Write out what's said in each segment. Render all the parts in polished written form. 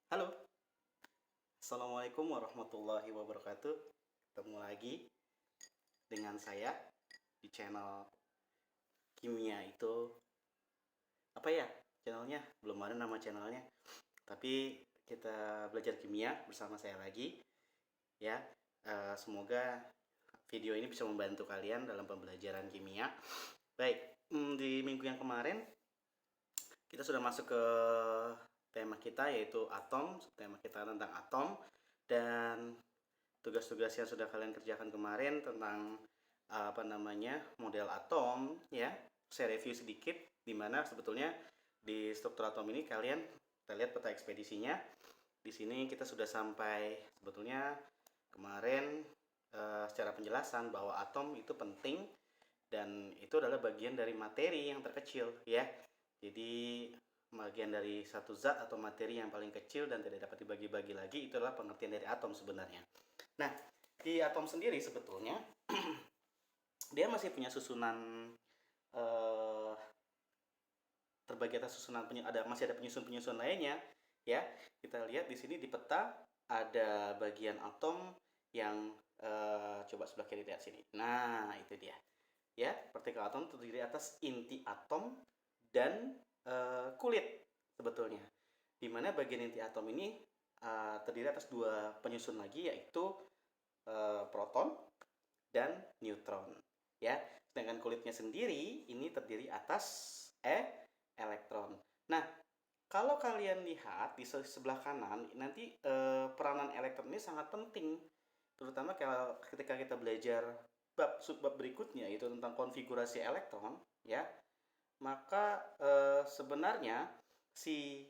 Halo, Assalamualaikum warahmatullahi wabarakatuh. Ketemu lagi dengan saya di channel Kimia itu apa ya? Channelnya belum ada nama channelnya, tapi kita belajar kimia bersama saya lagi ya. Semoga video ini bisa membantu kalian dalam pembelajaran kimia. Baik, di minggu yang kemarin kita sudah masuk ke tema kita yaitu atom. Tema kita tentang atom dan tugas-tugas yang sudah kalian kerjakan kemarin tentang apa namanya model atom ya. Saya review sedikit di mana sebetulnya di struktur atom ini kita lihat peta ekspedisinya. Di sini kita sudah sampai sebetulnya kemarin secara penjelasan bahwa atom itu penting dan itu adalah bagian dari materi yang terkecil ya. Jadi bagian dari satu zat atau materi yang paling kecil dan tidak dapat dibagi-bagi lagi, itu adalah pengertian dari atom sebenarnya. Nah, di atom sendiri sebetulnya dia masih punya susunan eh, terbagi atas susunan masih ada penyusun-penyusun lainnya ya. Kita lihat di sini di peta ada bagian atom yang coba sebelah kiri lihat sini. Nah, itu dia. Ya, partikel atom terdiri atas inti atom dan kulit sebetulnya. Di mana bagian inti atom ini terdiri atas dua penyusun lagi yaitu proton dan neutron ya. Sedangkan kulitnya sendiri ini terdiri atas elektron. Nah, kalau kalian lihat di sebelah kanan nanti peranan elektron ini sangat penting, terutama kalau ketika kita belajar subbab berikutnya yaitu tentang konfigurasi elektron ya. Maka sebenarnya si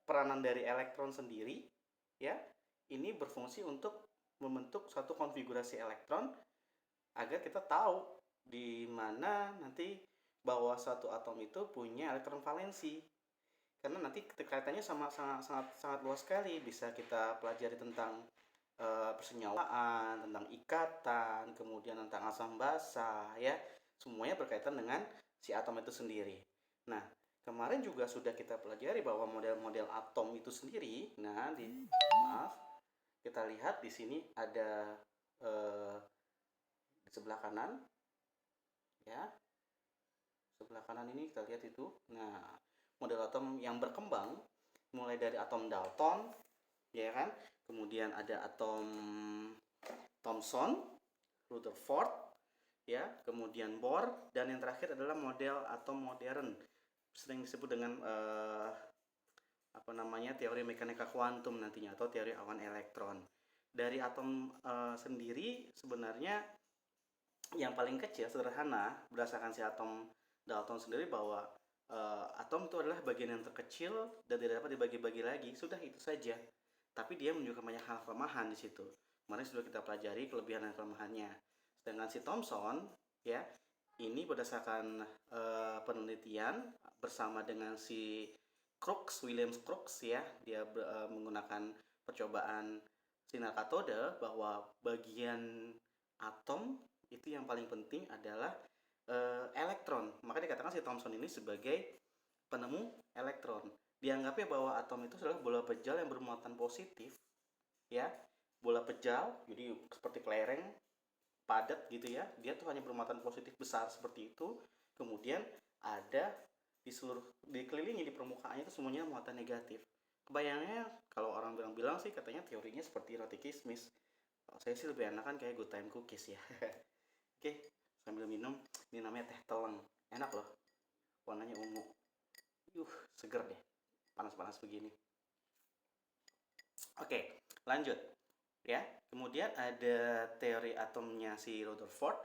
peranan dari elektron sendiri ya ini berfungsi untuk membentuk suatu konfigurasi elektron agar kita tahu di mana nanti bahwa suatu atom itu punya elektron valensi. Karena nanti kaitannya sama sangat luas sekali, bisa kita pelajari tentang persenyawaan, tentang ikatan, kemudian tentang asam basa ya. Semuanya berkaitan dengan si atom itu sendiri. Nah, kemarin juga sudah kita pelajari bahwa model-model atom itu sendiri. Nah, maaf, kita lihat di sini ada di sebelah kanan ya. Sebelah kanan ini kita lihat itu. Nah, model atom yang berkembang mulai dari atom Dalton ya kan. Kemudian ada atom Thomson, Rutherford ya, kemudian Bohr dan yang terakhir adalah model atom modern sering disebut dengan apa namanya teori mekanika kuantum nantinya atau teori awan elektron. Dari atom sendiri sebenarnya yang paling kecil sederhana berdasarkan si atom Dalton sendiri bahwa atom itu adalah bagian yang terkecil dan tidak dapat dibagi-bagi lagi. Sudah itu saja. Tapi dia menunjukkan banyak hal kelemahan di situ. Kemarin sudah kita pelajari kelebihan dan kelemahannya. Sedangkan si Thomson ya ini berdasarkan penelitian bersama dengan si Crookes, William Crookes ya, dia menggunakan percobaan sinar katode bahwa bagian atom itu yang paling penting adalah elektron. Maka dikatakan si Thomson ini sebagai penemu elektron. Dianggapnya bahwa atom itu adalah bola pejal yang bermuatan positif, ya, bola pejal, jadi seperti kelereng padat gitu ya. Dia tuh hanya bermuatan positif besar seperti itu. Kemudian ada di seluruh dikelilingi di permukaannya itu semuanya muatan negatif. Kebayangnya kalau orang bilang-bilang sih katanya teorinya seperti roti kismis. Kalau saya sih lebih enakan kayak good time cookies ya. Oke, sambil minum. Ini namanya teh teleng. Enak loh. Warnanya ungu. Seger deh. Panas-panas begini. Oke, lanjut. Ya, kemudian ada teori atomnya si Rutherford.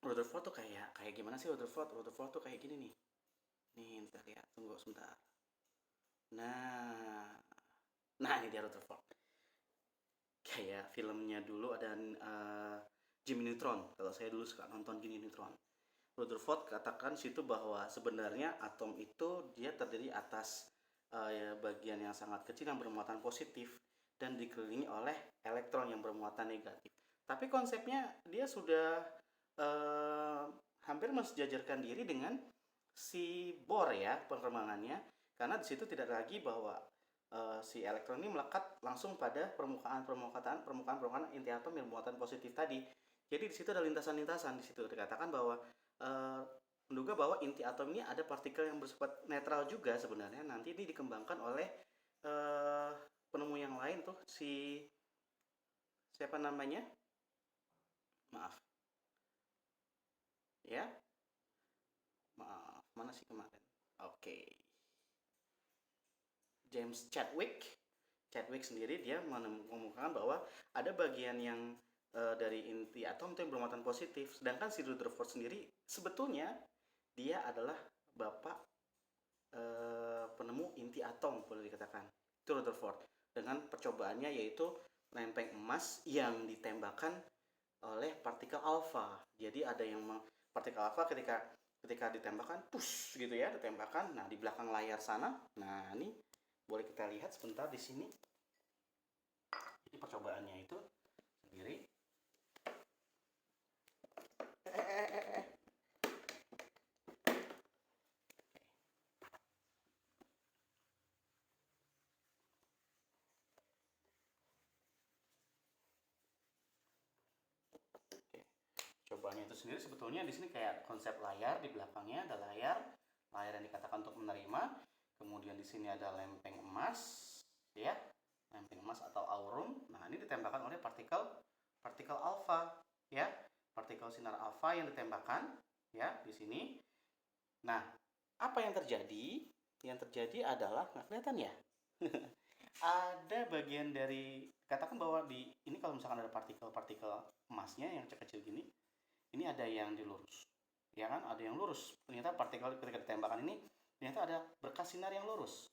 Rutherford tuh kayak kayak gimana sih Rutherford? Rutherford tuh kayak gini nih. Nih, kita lihat. Tunggu sebentar. Nah, nah ini dia Rutherford. Kayak filmnya dulu ada Jimmy Neutron. Kalau saya dulu suka nonton Jimmy Neutron. Rutherford katakan situ bahwa sebenarnya atom itu dia terdiri atas bagian yang sangat kecil yang bermuatan positif dan dikelilingi oleh elektron yang bermuatan negatif. Tapi konsepnya dia sudah uh, hampir mensejajarkan diri dengan si Bohr ya perkembangannya, karena di situ tidak lagi bahwa si elektron ini melekat langsung pada permukaan inti atom yang bermuatan positif tadi. Jadi di situ ada lintasan-lintasan. Di situ dikatakan bahwa menduga bahwa inti atom ini ada partikel yang bersifat netral juga sebenarnya. Nanti ini dikembangkan oleh penemu yang lain tuh, si siapa namanya? Maaf. Ya. Maaf, mana sih kemarin? Oke. James Chadwick. Chadwick sendiri dia mengemukakan bahwa ada bagian yang dari inti atom itu yang bermuatan positif, sedangkan si Rutherford sendiri sebetulnya dia adalah bapak penemu inti atom, boleh dikatakan. Itu Rutherford dengan percobaannya, yaitu lempeng emas yang ditembakkan oleh partikel alfa. Jadi ada yang partikel alfa ketika ditembakkan, push gitu ya, ditembakkan. Nah, di belakang layar sana, nah ini boleh kita lihat sebentar di sini. Jadi percobaannya itu sendiri. Cobaannya itu sendiri sebetulnya di sini kayak konsep layar, di belakangnya ada layar yang dikatakan untuk menerima. Kemudian di sini ada lempeng emas, ya, lempeng emas atau aurum. Nah, ini ditembakkan oleh partikel alfa, ya, partikel sinar alfa yang ditembakkan, ya, di sini. Nah, apa yang terjadi? Yang terjadi adalah nggak kelihatan ya. Ada bagian dari, katakan bahwa di ini kalau misalkan ada partikel-partikel emasnya yang kecil-kecil gini, ini ada yang dilurus, ya kan, ada yang lurus. Ternyata partikel ketika ditembakkan ini ternyata ada berkas sinar yang lurus,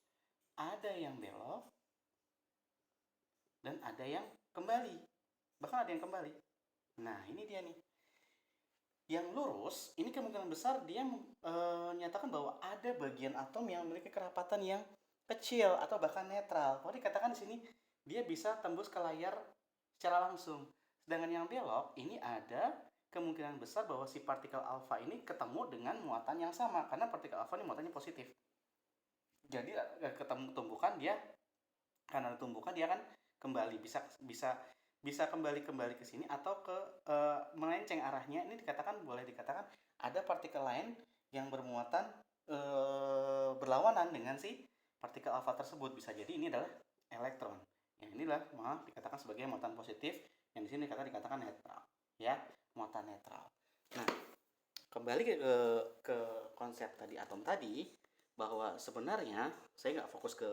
ada yang belok, dan ada yang kembali, bahkan ada yang kembali. Nah, ini dia nih, yang lurus ini kemungkinan besar dia menyatakan bahwa ada bagian atom yang memiliki kerapatan yang kecil atau bahkan netral. Kalau dikatakan di sini dia bisa tembus ke layar secara langsung. Sedangkan yang belok ini ada kemungkinan besar bahwa si partikel alfa ini ketemu dengan muatan yang sama, karena partikel alfa ini muatannya positif. Jadi ketemu tumbukan dia, karena tumbukan dia akan kembali bisa kembali ke sini atau ke melenceng arahnya. Ini boleh dikatakan ada partikel lain yang bermuatan berlawanan dengan si partikel alfa tersebut. Bisa jadi ini adalah elektron. Yang inilah dikatakan sebagai muatan positif, yang di sini dikatakan netral, ya, muatan netral. Nah, kembali ke konsep tadi atom tadi, bahwa sebenarnya saya nggak fokus ke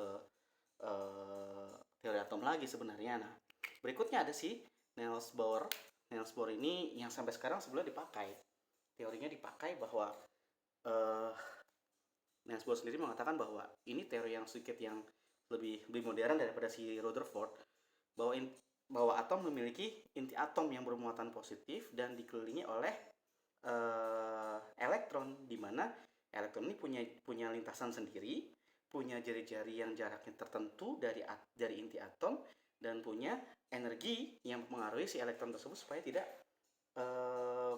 teori atom lagi sebenarnya. Nah, berikutnya ada si Niels Bohr. Niels Bohr ini yang sampai sekarang sebelumnya dipakai. Teorinya dipakai bahwa Niels Bohr sendiri mengatakan bahwa ini teori yang sedikit yang lebih modern daripada si Rutherford, bahwa atom memiliki inti atom yang bermuatan positif dan dikelilingi oleh elektron, di mana elektron ini punya lintasan sendiri, punya jari-jari yang jaraknya tertentu dari inti atom, dan punya energi yang mempengaruhi si elektron tersebut supaya tidak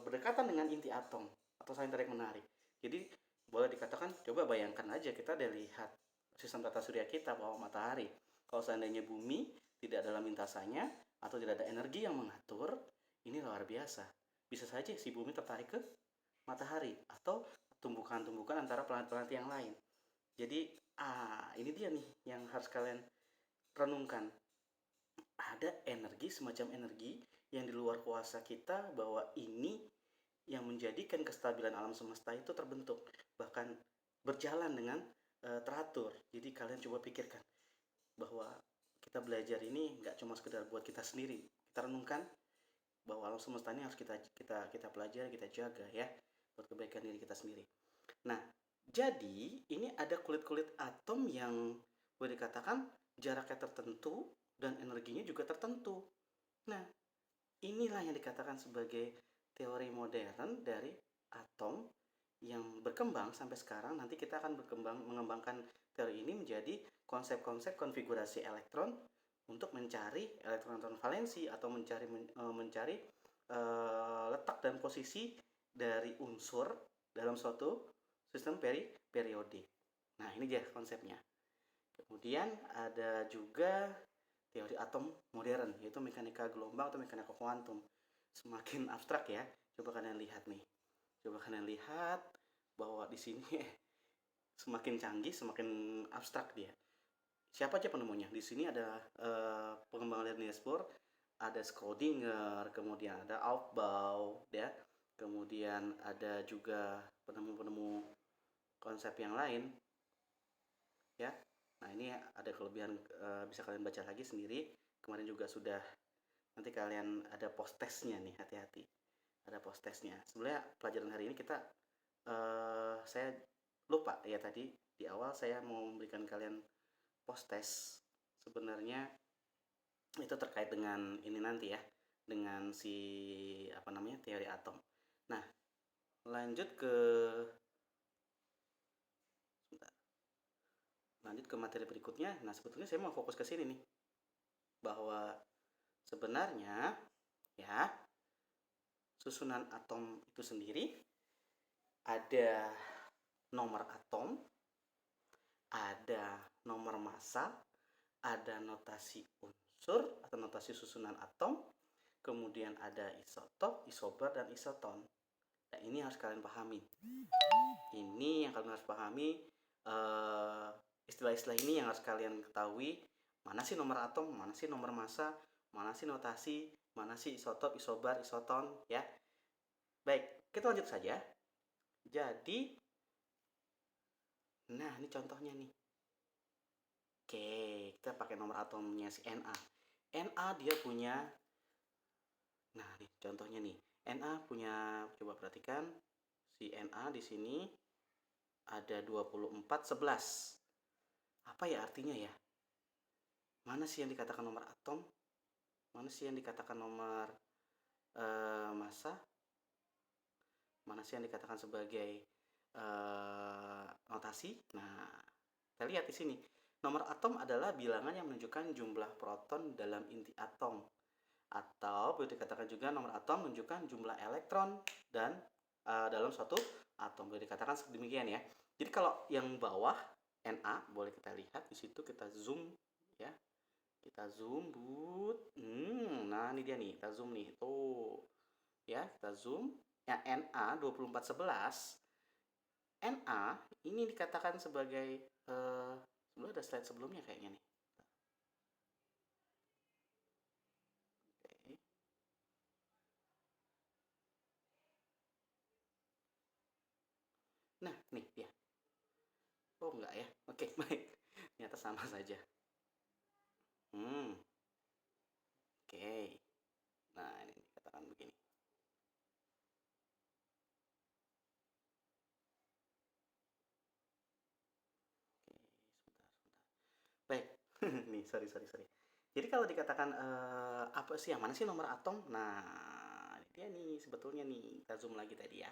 berdekatan dengan inti atom atau saling tarik menarik. Jadi boleh dikatakan, coba bayangkan aja, kita udah lihat sistem tata surya kita, bahwa matahari, kalau seandainya bumi tidak dalam lintasannya atau tidak ada energi yang mengatur, ini luar biasa. Bisa saja si bumi tertarik ke matahari atau tumbukan-tumbukan antara planet-planet yang lain. Jadi ini dia nih yang harus kalian renungkan. Ada energi, semacam energi yang di luar kuasa kita, bahwa ini yang menjadikan kestabilan alam semesta itu terbentuk, bahkan berjalan dengan teratur. Jadi kalian coba pikirkan bahwa kita belajar ini nggak cuma sekedar buat kita sendiri. Kita renungkan bahwa alam semesta ini harus kita pelajari, kita jaga, ya, buat kebaikan diri kita sendiri. Nah, jadi ini ada kulit-kulit atom yang boleh dikatakan jaraknya tertentu dan energinya juga tertentu. Nah, inilah yang dikatakan sebagai teori modern dari atom yang berkembang sampai sekarang. Nanti kita akan mengembangkan teori ini menjadi konsep-konsep konfigurasi elektron untuk mencari elektron valensi atau mencari letak dan posisi dari unsur dalam suatu sistem periodik. Nah, ini dia konsepnya. Kemudian ada juga teori atom modern, yaitu mekanika gelombang atau mekanika kuantum. Semakin abstrak ya. Coba kalian lihat nih. Coba kalian lihat bahwa di sini semakin canggih, semakin abstrak dia. Siapa aja penemunya? Di sini ada pengembang Linus Bohr, ada Schrödinger, kemudian ada Aufbau, ya. Kemudian ada juga penemu-penemu konsep yang lain, ya. Nah, ini ada kelebihan, bisa kalian baca lagi sendiri. Kemarin juga sudah, nanti kalian ada post testnya nih, hati-hati. Ada post testnya. Sebenarnya pelajaran hari ini saya lupa ya, tadi di awal saya mau memberikan kalian post test. Sebenarnya itu terkait dengan ini nanti ya, dengan si teori atom. Nah, lanjut ke materi berikutnya. Nah, sebetulnya saya mau fokus ke sini nih, bahwa sebenarnya ya, susunan atom itu sendiri ada nomor atom, ada nomor massa, ada notasi unsur atau notasi susunan atom, kemudian ada isotop, isobar, dan isoton. Nah, ini harus kalian pahami. Ini yang kalian harus pahami, istilah-istilah ini yang harus kalian ketahui. Mana sih nomor atom, mana sih nomor massa, mana sih notasi, mana sih isotop, isobar, isoton, ya. Baik, kita lanjut saja. Jadi, nah ini contohnya nih. Oke, kita pakai nomor atomnya si Na. Na dia punya, nah nih contohnya nih. Na punya, coba perhatikan, si Na di sini ada 2411. Apa ya artinya ya? Mana sih yang dikatakan nomor atom? Mana sih yang dikatakan nomor massa? Mana sih yang dikatakan sebagai notasi? Nah, kita lihat di sini. Nomor atom adalah bilangan yang menunjukkan jumlah proton dalam inti atom. Atau boleh dikatakan juga nomor atom menunjukkan jumlah elektron dan dalam suatu atom. Boleh dikatakan demikian ya. Jadi kalau yang bawah Na, boleh kita lihat di situ, kita zoom ya. Kita zoom, nah ini dia nih, kita zoom nih. Tuh. Ya, kita zoom. Ya, Na 2411. Na ini dikatakan sebagai sebelum ada slide sebelumnya kayaknya nih. Oke. Nah, nih dia. Oh, enggak ya. Oke, baik. Ternyata sama saja. Oke. Nah, ini dikatakan begini. Oke, sebentar. Baik. Nih, sorry. Jadi kalau dikatakan apa sih, yang mana sih nomor atom? Nah, ini dia nih sebetulnya nih. Kita zoom lagi tadi ya.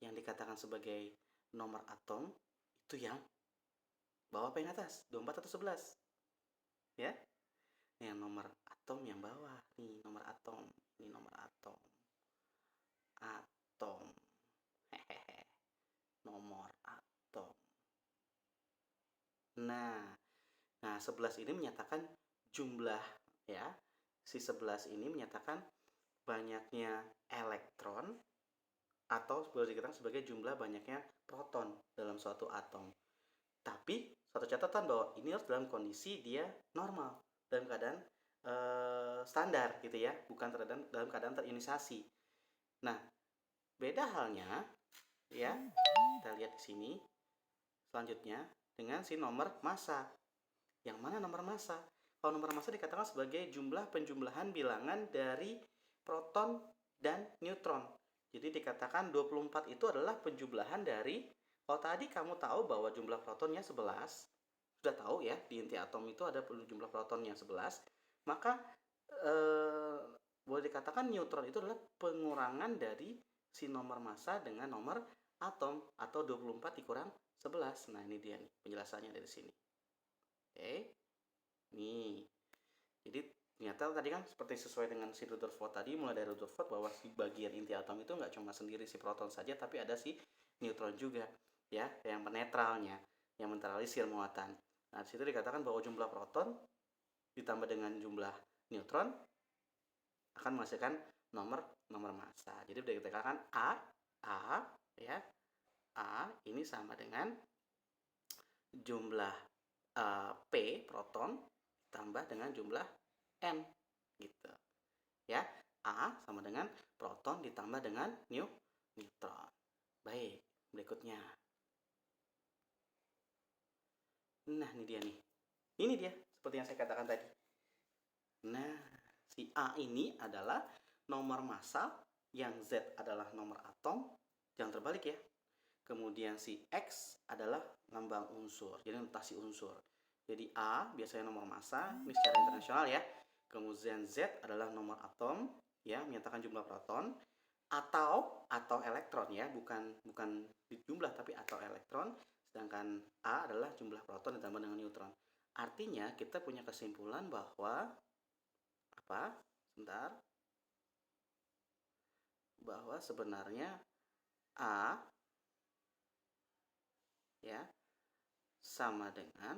Yang dikatakan sebagai nomor atom itu yang bawah apa yang atas? 24 atau 11? Ya? Yang nomor atom yang bawah. Nih, nomor atom. Ini nomor atom. Atom. Hehehe. Nomor atom. Nah, 11 ini menyatakan jumlah ya. Si 11 ini menyatakan banyaknya elektron atau boleh dikatakan sebagai jumlah banyaknya proton dalam suatu atom. Tapi satu catatan bahwa ini harus dalam kondisi dia normal, dalam keadaan standar gitu ya, bukan dalam keadaan terionisasi. Nah, beda halnya ya, kita lihat di sini selanjutnya dengan si nomor massa. Yang mana nomor massa? Kalau nomor massa dikatakan sebagai jumlah penjumlahan bilangan dari proton dan neutron. Jadi dikatakan 24 itu adalah penjumlahan dari, kalau tadi kamu tahu bahwa jumlah protonnya 11, sudah tahu ya, di inti atom itu ada jumlah protonnya 11, maka boleh dikatakan neutron itu adalah pengurangan dari si nomor massa dengan nomor atom, atau 24 dikurang 11. Nah, ini dia nih penjelasannya dari sini. Oke. Nih. Jadi ternyata tadi kan seperti sesuai dengan si Rutherford tadi, mulai dari Rutherford bahwa si bagian inti atom itu nggak cuma sendiri si proton saja, tapi ada si neutron juga ya, yang penetralnya, yang menetralisir muatan. Nah, di situ dikatakan bahwa jumlah proton ditambah dengan jumlah neutron akan menghasilkan nomor massa. Jadi dikatakan A ya, A ini sama dengan jumlah P proton tambah dengan jumlah N gitu. Ya, A sama dengan proton ditambah dengan neutron. Baik, berikutnya. Nah, ini dia nih. Ini dia, seperti yang saya katakan tadi. Nah, si A ini adalah nomor massa, yang Z adalah nomor atom, jangan terbalik ya. Kemudian si X adalah lambang unsur, jadi notasi unsur. Jadi A biasanya nomor massa, ini secara internasional ya. Kemudian Z adalah nomor atom, ya, menyatakan jumlah proton, atau elektron ya, bukan jumlah tapi atau elektron. Sedangkan A adalah jumlah proton ditambah dengan neutron. Artinya kita punya kesimpulan bahwa apa? Sebentar. Bahwa sebenarnya A ya sama dengan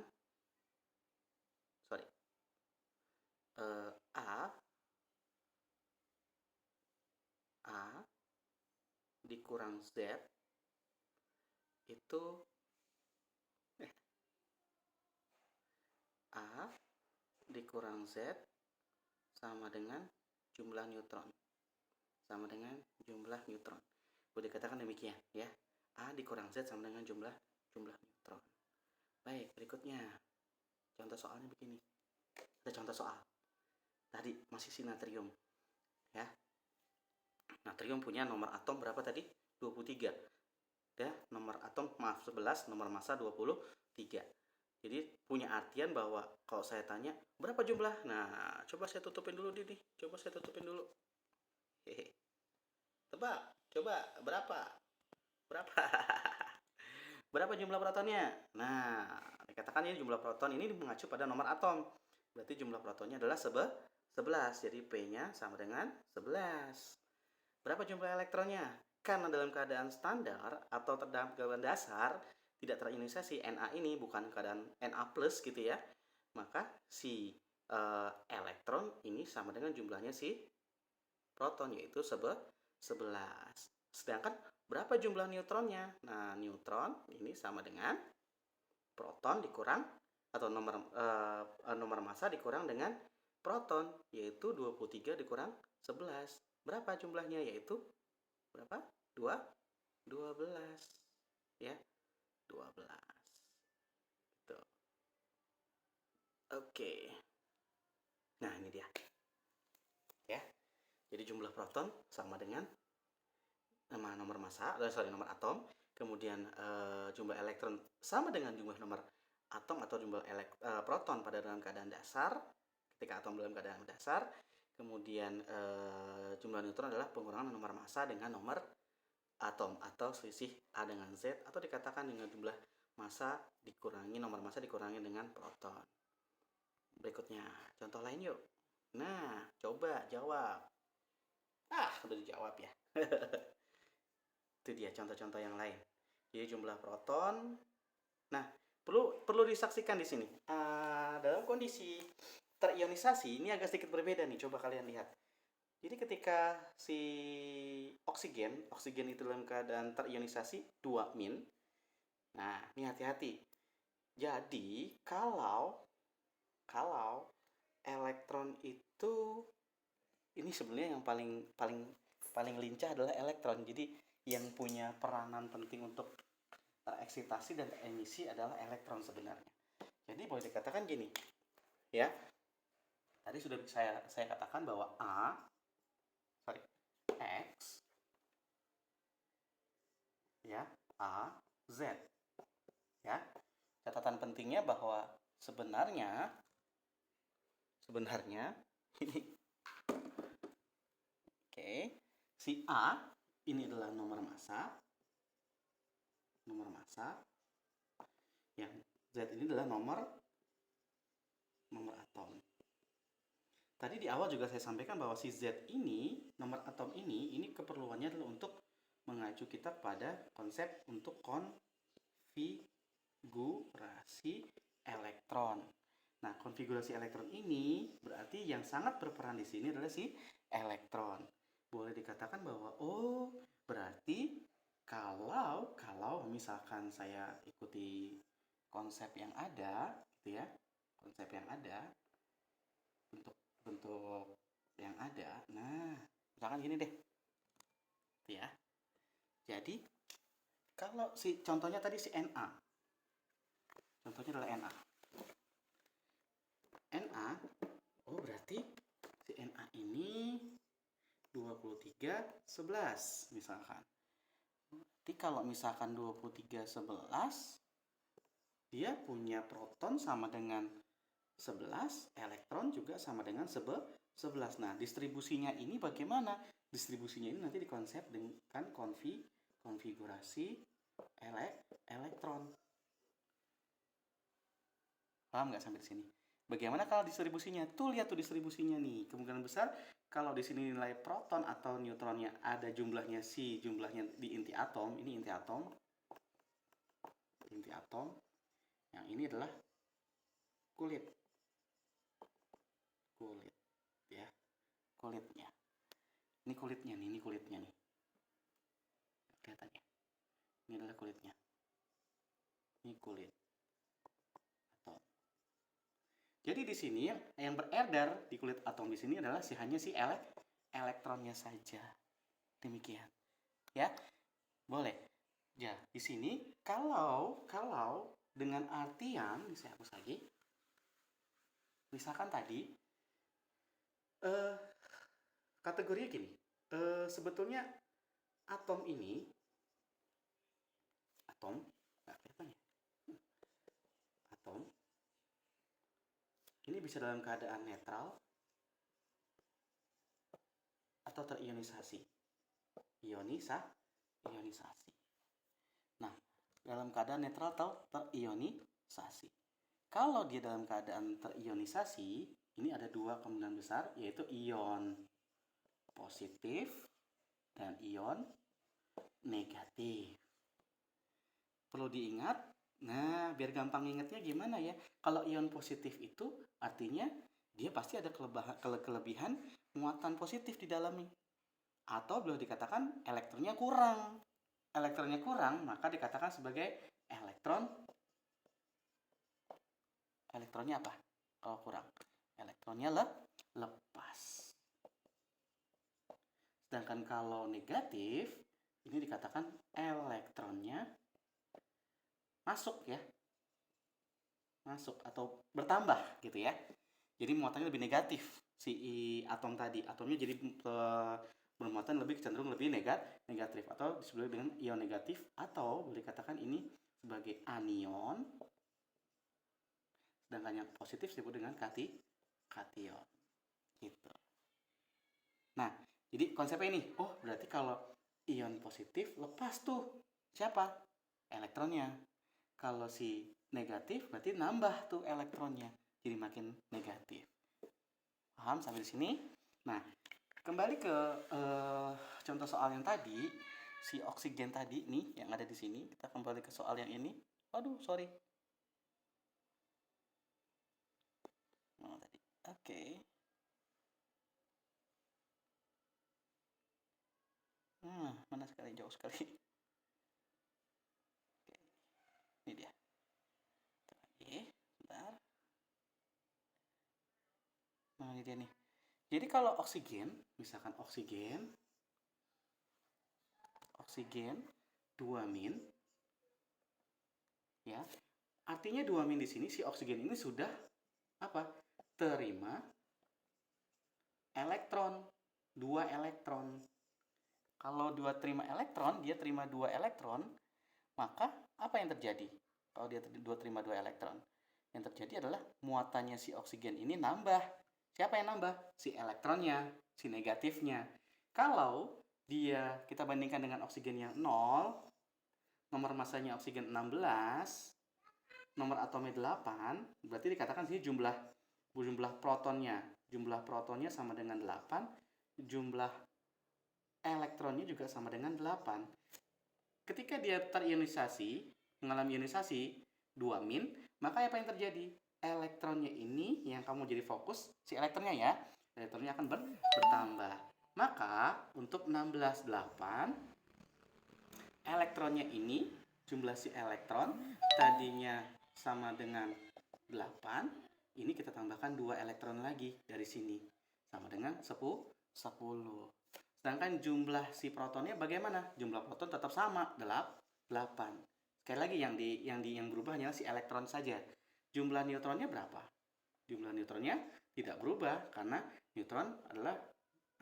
A dikurang Z itu A dikurang Z sama dengan jumlah neutron. Sama dengan jumlah neutron. Boleh dikatakan demikian ya. A dikurang Z sama dengan jumlah neutron. Baik, berikutnya. Contoh soalnya begini. Ada contoh soal. Tadi masih si natrium. Ya. Natrium punya nomor atom berapa tadi? 23. Ya, nomor atom 11, nomor massa 23. Jadi punya artian bahwa kalau saya tanya berapa jumlah? Nah, coba saya tutupin dulu nih. Coba saya tutupin dulu. Hehe. Tebak, coba berapa? Berapa jumlah protonnya? Nah, dikatakan ini jumlah proton ini mengacu pada nomor atom. Berarti jumlah protonnya adalah 11. Jadi P-nya sama dengan 11. Berapa jumlah elektronnya? Karena dalam keadaan standar atau dalam keadaan dasar tidak terionisasi, Na ini bukan keadaan Na plus gitu ya, maka si elektron ini sama dengan jumlahnya si proton, yaitu 11. Sedangkan berapa jumlah neutronnya? Nah, neutron ini sama dengan proton dikurang atau nomor massa dikurang dengan proton, yaitu 23 dikurang 11. Berapa jumlahnya? Yaitu berapa? 12. Ya, 12. Gitu. Oke. Nah, ini dia. Ya. Jadi jumlah proton sama dengan nomor massa, nomor atom. Kemudian jumlah elektron sama dengan jumlah nomor atom atau jumlah proton pada dalam keadaan dasar, ketika atom dalam keadaan dasar. Kemudian jumlah neutron adalah pengurangan nomor massa dengan nomor atom atau selisih A dengan Z, atau dikatakan dengan jumlah massa dikurangi nomor massa dikurangi dengan proton. Berikutnya contoh lain yuk. Nah, coba jawab. Udah dijawab ya. Itu dia contoh-contoh yang lain. Jadi jumlah proton. Nah, perlu disaksikan di sini. Dalam kondisi terionisasi ini agak sedikit berbeda nih. Coba kalian lihat. Jadi ketika si oksigen itu dalam keadaan terionisasi 2-. Nah, ini hati-hati. Jadi kalau elektron itu, ini sebenarnya yang paling lincah adalah elektron. Jadi yang punya peranan penting untuk eksitasi dan emisi adalah elektron sebenarnya. Jadi boleh dikatakan gini, ya. Tadi sudah saya katakan bahwa X, ya, A, Z, ya. Catatan pentingnya bahwa sebenarnya ini, oke, si A ini adalah nomor massa, yang Z ini adalah nomor atom. Tadi di awal juga saya sampaikan bahwa si Z ini, nomor atom ini keperluannya adalah untuk mengacu kita pada konsep untuk konfigurasi elektron. Nah, konfigurasi elektron ini berarti yang sangat berperan di sini adalah si elektron. Boleh dikatakan bahwa berarti kalau misalkan saya ikuti konsep yang ada gitu ya, konsep yang ada, bentuk yang ada. Nah, misalkan gini deh. Ya. Jadi kalau contohnya tadi si Na. Contohnya adalah Na. Na, berarti si Na ini 2311 misalkan. Jadi kalau misalkan 2311, dia punya proton sama dengan 11, elektron juga sama dengan 11. Nah, distribusinya ini bagaimana? Distribusinya ini nanti dikonsep dengan konfigurasi elektron. Paham nggak sampai di sini? Bagaimana kalau distribusinya? Tuh lihat tuh distribusinya nih. Kemungkinan besar kalau di sini nilai proton atau neutronnya ada jumlahnya jumlahnya di inti atom. Ini inti atom. Inti atom. Yang ini adalah kulit. Kulit ya. Kulitnya. Ini kulitnya nih, ini kulitnya nih. Kelihatan ya? Ini adalah kulitnya. Ini kulit. Jadi di sini yang beredar di kulit atom di sini adalah hanya si elektronnya saja. Demikian. Ya. Boleh. Ya, di sini kalau dengan artian, saya hapus lagi. Misalkan tadi kategorinya gini. Sebetulnya atom ini nggak kelihatan ya? Atom ini bisa dalam keadaan netral atau terionisasi. Ionisasi. Nah, dalam keadaan netral atau terionisasi. Kalau dia dalam keadaan terionisasi, ini ada dua kemungkinan besar, yaitu ion positif dan ion negatif. Perlu diingat, nah biar gampang ingatnya gimana ya? Kalau ion positif itu artinya dia pasti ada kelebihan muatan positif di dalamnya. Atau boleh dikatakan elektronnya kurang. Elektronnya kurang, maka dikatakan sebagai elektronnya apa? Kalau kurang, elektronnya lepas. Sedangkan kalau negatif, ini dikatakan elektronnya masuk ya. Masuk atau bertambah gitu ya. Jadi muatannya lebih negatif si atom tadi. Atomnya jadi bermuatan cenderung lebih negatif atau disebut dengan ion negatif, atau boleh dikatakan ini sebagai anion, sedangkan yang positif disebut dengan kation gitu. Nah, jadi konsepnya ini, berarti kalau ion positif lepas tuh siapa? Elektronnya. Kalau si negatif berarti nambah tuh elektronnya, jadi makin negatif. Paham sampai di sini? Nah, kembali ke contoh soal yang tadi, si oksigen tadi nih yang ada di sini. Kita kembali ke soal yang ini. Waduh, sorry. Tadi. Oke. Mana sekali, jauh sekali. Oke. Ini dia. Oke, bentar. Nah, ini dia nih. Jadi kalau oksigen, misalkan oksigen 2- ya. Artinya 2- di sini si oksigen ini sudah apa? Terima elektron, 2 elektron. Kalau terima elektron, dia terima 2 elektron, maka apa yang terjadi? Kalau dia terima 2 elektron, yang terjadi adalah muatannya si oksigen ini nambah. Siapa yang nambah? Si elektronnya, si negatifnya. Kalau kita bandingkan dengan oksigen yang 0, nomor masanya oksigen 16, nomor atomnya 8, berarti dikatakan sini jumlah protonnya. Jumlah protonnya sama dengan 8, jumlah elektronnya juga sama dengan 8. Ketika dia terionisasi, mengalami ionisasi, 2 min, maka apa yang terjadi? Elektronnya ini yang kamu jadi fokus, si elektronnya ya, elektronnya akan bertambah. Maka untuk 16,8, elektronnya ini, jumlah si elektron tadinya sama dengan 8, ini kita tambahkan 2 elektron lagi dari sini, sama dengan 10. Sedangkan jumlah si protonnya bagaimana? Jumlah proton tetap sama, 8. Sekali lagi yang berubah hanyalah si elektron saja. Jumlah neutronnya berapa? Jumlah neutronnya tidak berubah karena neutron adalah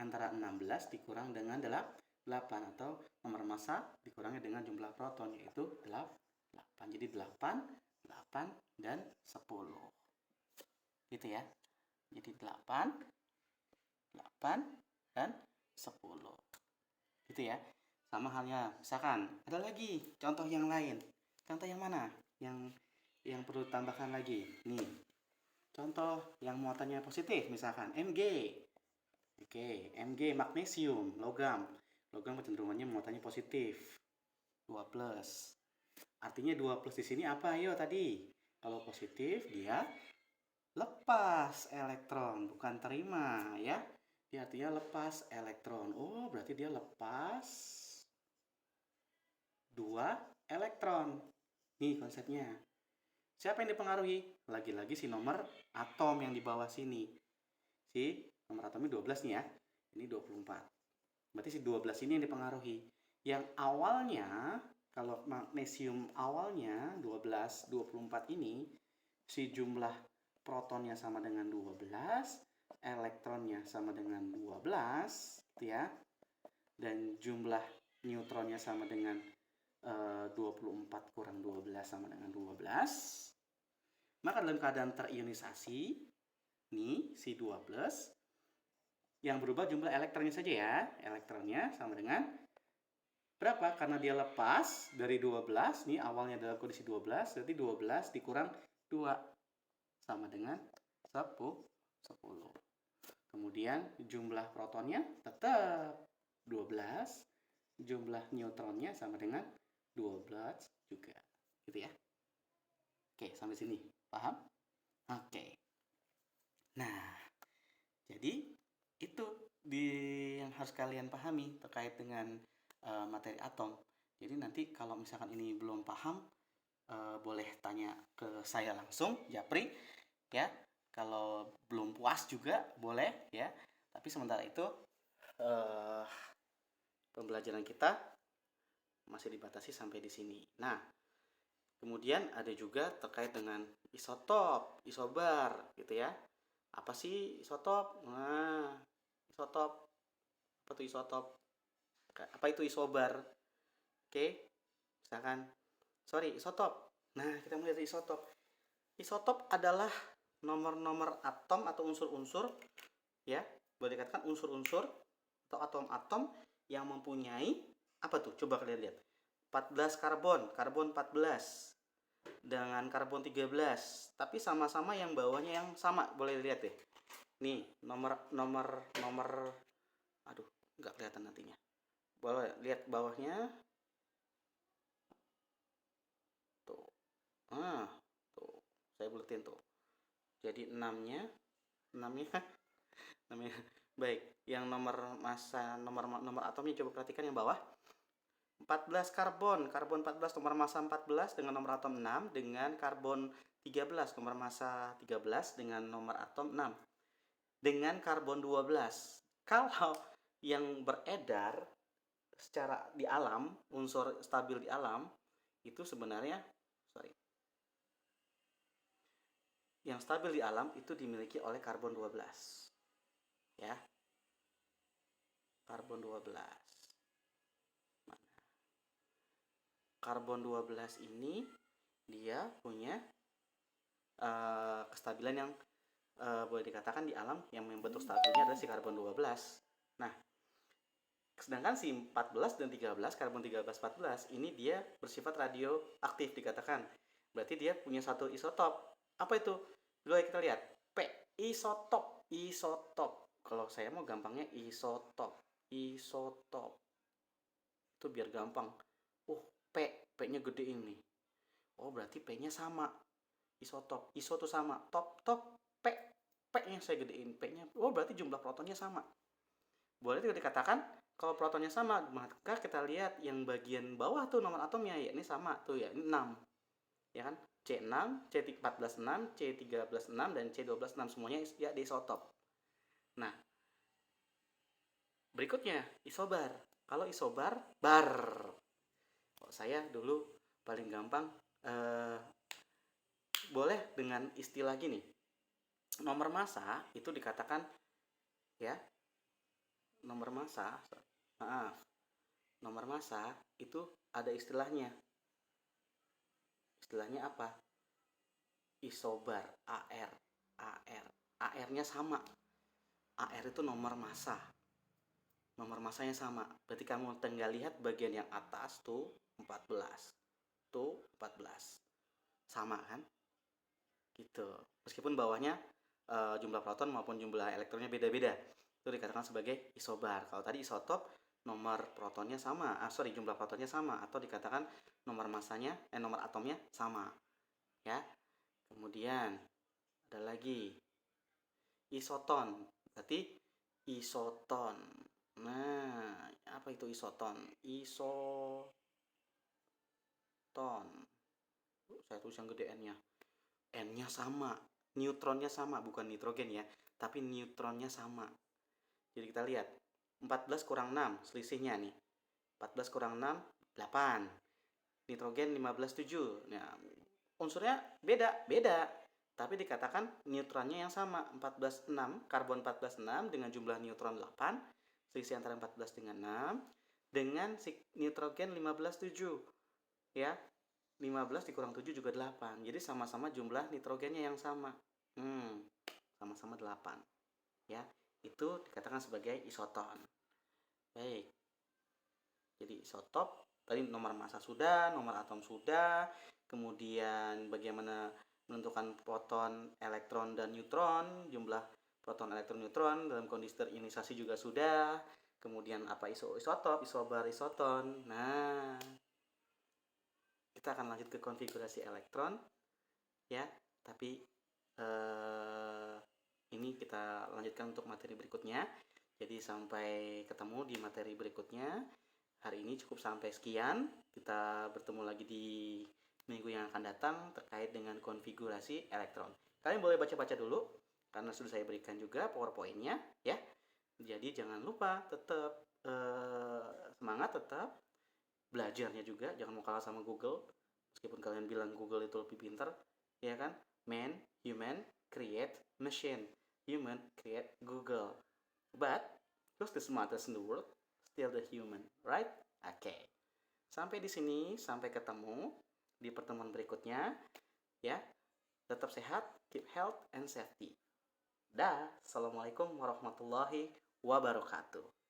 antara 16 dikurang dengan 8 atau nomor massa dikurangi dengan jumlah proton, yaitu 8. Jadi 8, dan 10. Gitu ya. Jadi 8, dan 10. Gitu ya. Sama halnya, misalkan ada lagi contoh yang lain. Contoh yang mana? Yang perlu tambahkan lagi. Nih. Contoh yang muatannya positif, misalkan Mg. Oke, Mg magnesium, logam. Logam kecenderungannya muatannya positif. 2+. Artinya 2+ di sini apa? Ayo tadi. Kalau positif dia lepas elektron, bukan terima ya. Dia artinya lepas elektron. Oh, berarti dia lepas 2 elektron. Nih konsepnya. Siapa yang dipengaruhi? Lagi-lagi si nomor atom yang di bawah sini. Si nomor atomnya 12 nih ya. Ini 24. Berarti si 12 ini yang dipengaruhi. Yang awalnya, kalau magnesium awalnya 12, 24 ini, si jumlah protonnya sama dengan 12, elektronnya sama dengan 12, gitu ya. Dan jumlah neutronnya sama dengan 24 kurang 12 sama dengan 12. Maka dalam keadaan terionisasi, nih si 2+, yang berubah jumlah elektronnya saja ya. Elektronnya sama dengan berapa? Karena dia lepas dari 12, nih awalnya dalam kondisi 12, berarti 12 dikurang 2 sama dengan 10. Kemudian jumlah protonnya tetap 12, jumlah neutronnya sama dengan 12 juga. Gitu ya. Oke, sampai sini. Paham? Oke. Nah, jadi itu yang harus kalian pahami terkait dengan materi atom. Jadi nanti kalau misalkan ini belum paham, boleh tanya ke saya langsung, Japri, ya. Kalau belum puas juga boleh, ya. Tapi sementara itu pembelajaran kita masih dibatasi sampai di sini. Nah, kemudian ada juga terkait dengan isotop, isobar, gitu ya. Apa sih isotop? Nah, isotop. Apa itu isotop? Apa itu isobar? Oke, misalkan, isotop. Nah, kita melihat isotop. Isotop adalah nomor-nomor atom atau unsur-unsur, ya, boleh dikatakan unsur-unsur atau atom-atom yang mempunyai, apa tuh? Coba kalian lihat. 14 karbon 14 dengan karbon 13, tapi sama-sama yang bawahnya yang sama, boleh lihat deh. Nih, nomor aduh, nggak kelihatan nantinya. Boleh lihat bawahnya. Tuh. Tuh. Saya buletin tuh. Jadi 6-nya baik, yang nomor massa, nomor atomnya coba perhatikan yang bawah. 14 karbon 14 nomor massa 14 dengan nomor atom 6, dengan karbon 13 nomor massa 13 dengan nomor atom 6, dengan karbon 12. Kalau yang beredar secara di alam, unsur stabil di alam, itu sebenarnya yang stabil di alam itu dimiliki oleh karbon 12. Ya. Karbon 12. Karbon 12 ini dia punya kestabilan yang boleh dikatakan di alam yang membentuk stabilnya adalah si karbon 12. Nah, sedangkan si 14 dan 13, karbon 13 14 ini dia bersifat radioaktif dikatakan. Berarti dia punya satu isotop. Apa itu? Dulu kita lihat. P, isotop. Kalau saya mau gampangnya isotop. Itu biar gampang. P-nya gede ini. Oh, berarti P-nya sama. Isotop. Iso tuh sama. Top, P. P-nya saya gedein. P-nya. Oh, berarti jumlah protonnya sama. Boleh juga dikatakan kalau protonnya sama, maka kita lihat yang bagian bawah tuh nomor atomnya, ya ini sama tuh ya, ini 6. Ya kan? C6, C14 6, C13 6, dan C12 6 semuanya ya di isotop. Nah, berikutnya isobar. Kalau isobar, bar. Kalau saya dulu paling gampang boleh dengan istilah gini. Nomor massa itu dikatakan ya, nomor massa, maaf, nomor massa itu ada istilahnya. Istilahnya apa? Isobar, AR. AR-nya sama. AR itu nomor massa. Nomor massanya sama. Berarti kamu tinggal lihat bagian yang atas tuh 14. Tuh 14. Sama kan? Gitu. Meskipun bawahnya jumlah proton maupun jumlah elektronnya beda-beda. Itu dikatakan sebagai isobar. Kalau tadi isotop, nomor protonnya sama. Jumlah protonnya sama, atau dikatakan nomor massanya nomor atomnya sama. Ya. Kemudian ada lagi isoton. Berarti isoton. Nah, apa itu isoton? Isoton. Saya tulis yang gede N-nya. N-nya sama. Neutronnya sama, bukan nitrogen ya, tapi neutronnya sama. Jadi kita lihat 14 kurang 6 selisihnya nih. 14 kurang 6 8. Nitrogen 15 7. Nah, unsurnya beda, tapi dikatakan neutronnya yang sama. 14 6, karbon 14 6 dengan jumlah neutron 8, selisih antara 14 dengan 6, dengan nitrogen 15 7. Ya, 15 dikurang 7 juga 8. Jadi sama-sama jumlah nitrogennya yang sama. Sama-sama 8. Ya, itu dikatakan sebagai isoton. Baik. Jadi isotop tadi nomor massa sudah, nomor atom sudah, kemudian bagaimana menentukan proton, elektron, dan neutron, jumlah proton, elektron, neutron dalam kondisi terionisasi juga sudah. Kemudian apa isotop, isobar, isoton. Nah, kita akan lanjut ke konfigurasi elektron ya, tapi ini kita lanjutkan untuk materi berikutnya. Jadi sampai ketemu di materi berikutnya. Hari ini cukup sampai sekian. Kita bertemu lagi di minggu yang akan datang terkait dengan konfigurasi elektron. Kalian boleh baca-baca dulu karena sudah saya berikan juga PowerPoint-nya ya. Jadi jangan lupa tetap semangat, tetap belajarnya juga, jangan mau kalah sama Google. Meskipun kalian bilang Google itu lebih pintar, ya kan? Man, human, create machine. Human create Google. But who's the smartest in the world? Still the human, right? Oke. Sampai di sini, sampai ketemu di pertemuan berikutnya. Ya, tetap sehat, keep health and safety. Dah, assalamualaikum warahmatullahi wabarakatuh.